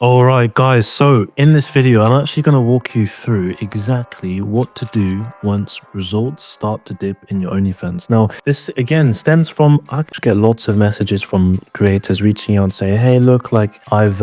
Alright guys, so in this video I'm actually going to walk you through exactly what to do once results start to dip in your OnlyFans. Now this again stems from, I get lots of messages from creators reaching out and saying, hey look, like I've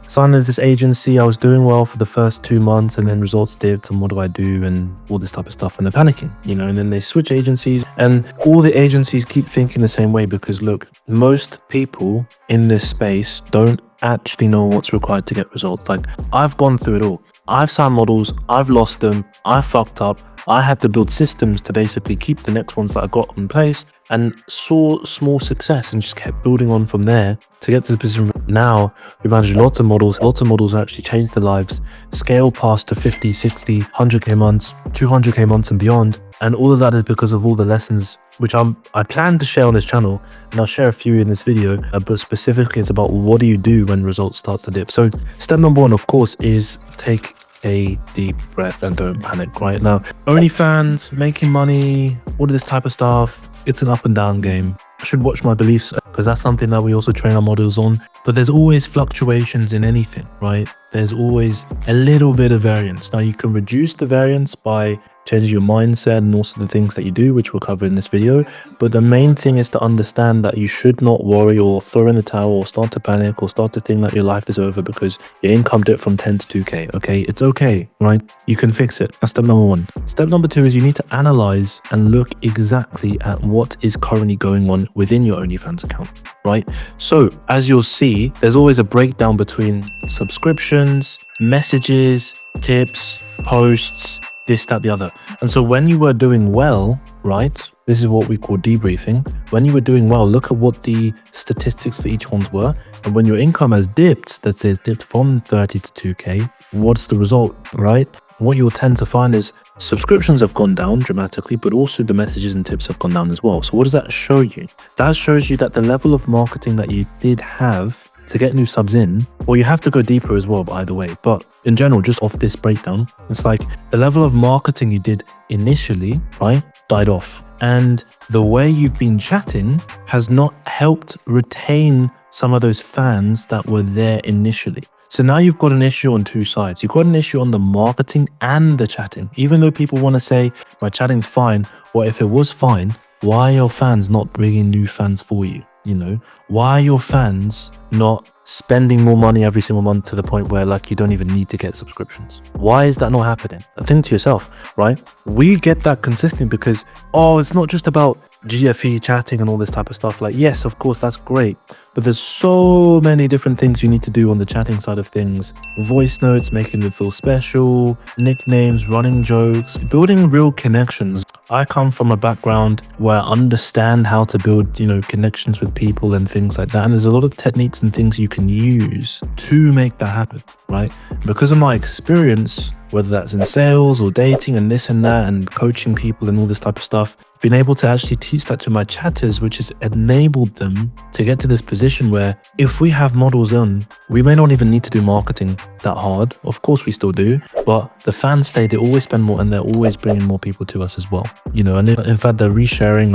signed with this agency, I was doing well for the first 2 months and then results dipped and what do I do and all this type of stuff, and they're panicking, you know, and then they switch agencies and all the agencies keep thinking the same way because look, most people in this space don't actually know what's required to get results. Like, I've gone through it all. I've signed models, I've lost them, I fucked up, I had to build systems to basically keep the next ones that I got in place and saw small success and just kept building on from there to get to the position. Now we manage lots of models actually change their lives, scale past to 50, 60, 100k months, 200k months and beyond. And all of that is because of all the lessons which I plan to share on this channel, and I'll share a few in this video, but specifically it's about what do you do when results start to dip. So step number one, of course, is take a deep breath and don't panic. Right now, OnlyFans, making money, all of this type of stuff, it's an up and down game. I should watch my beliefs because that's something that we also train our models on. But there's always fluctuations in anything, right? There's always a little bit of variance. Now you can reduce the variance by changing your mindset and also the things that you do, which we'll cover in this video. But the main thing is to understand that you should not worry or throw in the towel or start to panic or start to think that your life is over because your income dipped from 10 to 2k. Okay, it's okay, right? You can fix it. That's step number one. Step number two is you need to analyze and look exactly at what is currently going on within your OnlyFans account, right? So as you'll see, there's always a breakdown between subscriptions, messages, tips, posts, this, that, the other. And so when you were doing well, right, this is what we call debriefing. When you were doing well, look at what the statistics for each ones were. And when your income has dipped, let's say it's dipped from 30 to 2k, what's the result, right? What you'll tend to find is subscriptions have gone down dramatically, but also the messages and tips have gone down as well. So what does that show you? That shows you that the level of marketing that you did have to get new subs in, or you have to go deeper as well, by the way, but in general, just off this breakdown, it's like the level of marketing you did initially, right, died off. And the way you've been chatting has not helped retain some of those fans that were there initially. So now you've got an issue on two sides. You've got an issue on the marketing and the chatting. Even though people want to say, my chatting's fine, or if it was fine, why are your fans not bringing new fans for you? You know, why are your fans not spending more money every single month to the point where like you don't even need to get subscriptions? Why is that not happening? Think to yourself, right? We get that consistently because, oh, it's not just about GFE chatting and all this type of stuff. Like, yes, of course, that's great. But there's so many different things you need to do on the chatting side of things. Voice notes, making them feel special, nicknames, running jokes, building real connections. I come from a background where I understand how to build, you know, connections with people and things like that. And there's a lot of techniques and things you can use to make that happen, right? Because of my experience, whether that's in sales or dating and this and that and coaching people and all this type of stuff, I've been able to actually teach that to my chatters, which has enabled them to get to this position where if we have models on, we may not even need to do marketing that hard. Of course we still do, but the fans stay, they always spend more and they're always bringing more people to us as well. You know, and in fact, they're resharing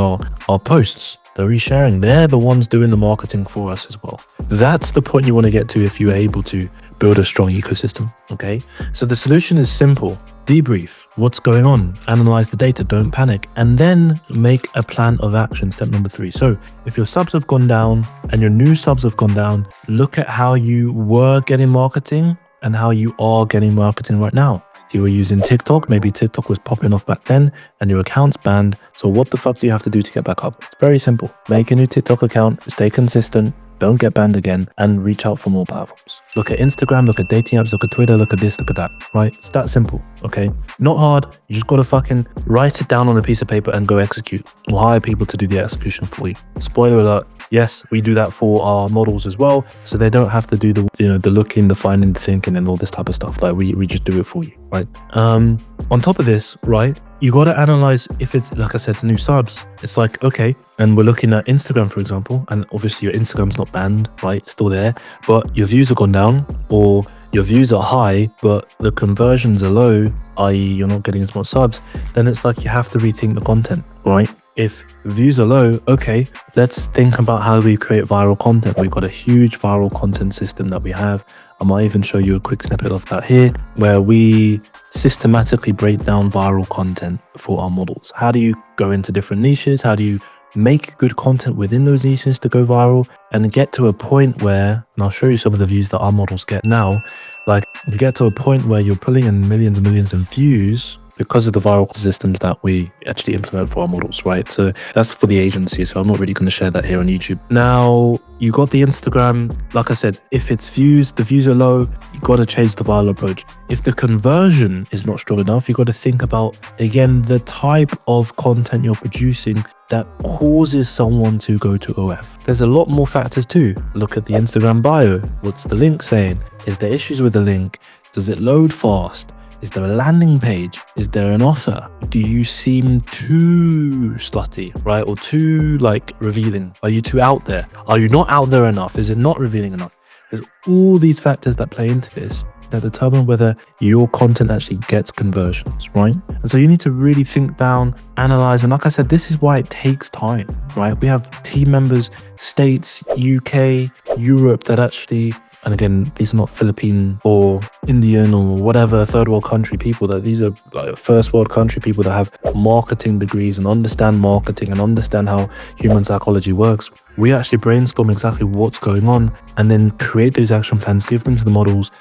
our posts. They're resharing. They're the ones doing the marketing for us as well. That's the point you want to get to if you're able to build a strong ecosystem, okay? So the solution is simple. Debrief what's going on, analyze the data, don't panic, and then make a plan of action. Step number three. So if your subs have gone down and your new subs have gone down, look at how you were getting marketing and how you are getting marketing right now. If you were using TikTok, maybe TikTok was popping off back then and your account's banned. So what the fuck do you have to do to get back up? It's very simple. Make a new TikTok account, stay consistent, don't get banned again, and reach out for more platforms. Look at Instagram, look at dating apps, look at Twitter, look at this, look at that, right? It's that simple, okay? Not hard. You just gotta fucking write it down on a piece of paper and go execute. Or hire people to do the execution for you. Spoiler alert, yes, we do that for our models as well. So they don't have to do the, you know, the looking, the finding, the thinking and all this type of stuff. Like we just do it for you, right? On top of this, right, you got to analyze if it's, like I said, new subs. It's like, okay, and we're looking at Instagram, for example, and obviously your Instagram's not banned, right? It's still there, but your views have gone down, or your views are high, but the conversions are low, i.e. you're not getting as much subs, then it's like you have to rethink the content, right? If views are low, okay, let's think about how we create viral content. We've got a huge viral content system that we have. I might even show you a quick snippet of that here, where we systematically break down viral content for our models. How do you go into different niches? How do you make good content within those niches to go viral and get to a point where, and I'll show you some of the views that our models get now, like you get to a point where you're pulling in millions and millions of views because of the viral systems that we actually implement for our models, right? So that's for the agency, so I'm not really going to share that here on YouTube. Now, you got the Instagram. Like I said, if it's views, the views are low, you got to change the viral approach. If the conversion is not strong enough, you got to think about, again, the type of content you're producing that causes someone to go to OF. There's a lot more factors too. Look at the Instagram bio. What's the link saying? Is there issues with the link? Does it load fast? Is there a landing page? Is there an offer? Do you seem too slutty, right? Or too like revealing? Are you too out there? Are you not out there enough? Is it not revealing enough? There's all these factors that play into this that determine whether your content actually gets conversions, right? And so you need to really think down, analyze. And like I said, this is why it takes time, right? We have team members, States, UK, Europe that actually, and again, these are not Philippine or Indian or whatever third world country people, that these are like first world country people that have marketing degrees and understand marketing and understand how human psychology works. We actually brainstorm exactly what's going on and then create these action plans, give them to the models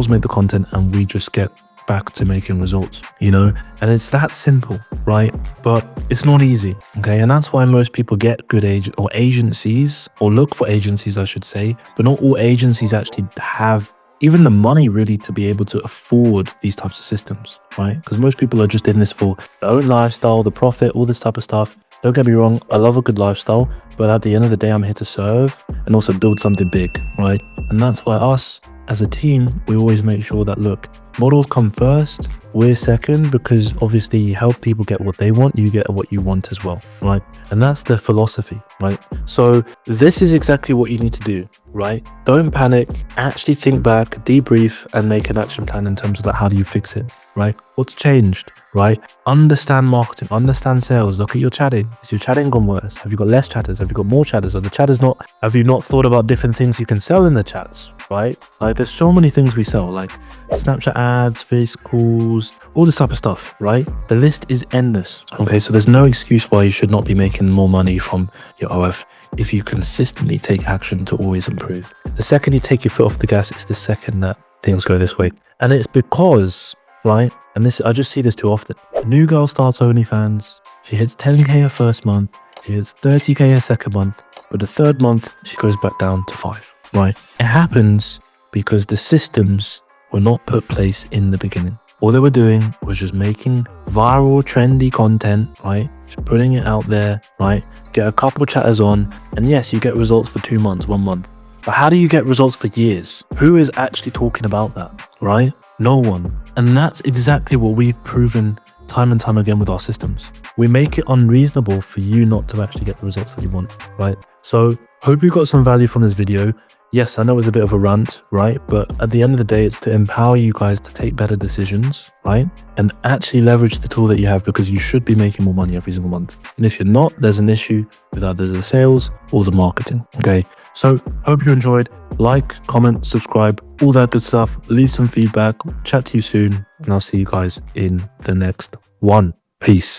make the content, and we just get back to making results, you know? And it's that simple, right? But it's not easy, okay? And that's why most people get good agencies, or look for agencies, I should say, but not all agencies actually have even the money really to be able to afford these types of systems, right? Because most people are just in this for their own lifestyle, the profit, all this type of stuff. Don't get me wrong, I love a good lifestyle, but at the end of the day, I'm here to serve and also build something big, right? And that's why us as a team, we always make sure that, look, models come first, we're second, because obviously you help people get what they want, you get what you want as well, right? And that's the philosophy, right? So this is exactly what you need to do, right? Don't panic, actually think back, debrief, and make an action plan in terms of that. How do you fix it, right? What's changed, right? Understand marketing, understand sales. Look at your chatting. Is your chatting gone worse? Have you got less chatters? Have you got more chatters? Are the chatters not, have you not thought about different things you can sell in the chats, right? Like there's so many things we sell, like Snapchat ads, face calls, all this type of stuff, right? The list is endless. Okay, so there's no excuse why you should not be making more money from your OF if you consistently take action to always improve. The second you take your foot off the gas, it's the second that things go this way. And it's because, right, and this, I just see this too often. A new girl starts OnlyFans, she hits 10K her first month, she hits 30K her second month, but the third month, she goes back down to 5, right? It happens because the systems were not put place in the beginning. All they were doing was just making viral, trendy content, right? Just putting it out there, right? Get a couple chatters on, and yes, you get results for 2 months, 1 month. But how do you get results for years? Who is actually talking about that, right? No one. And that's exactly what we've proven time and time again with our systems. We make it unreasonable for you not to actually get the results that you want, right? So hope you got some value from this video. Yes, I know it's a bit of a rant, right? But at the end of the day, it's to empower you guys to take better decisions, right? And actually leverage the tool that you have, because you should be making more money every single month. And if you're not, there's an issue with either the sales or the marketing, okay? So hope you enjoyed. Like, comment, subscribe, all that good stuff. Leave some feedback. Chat to you soon. And I'll see you guys in the next one. Peace.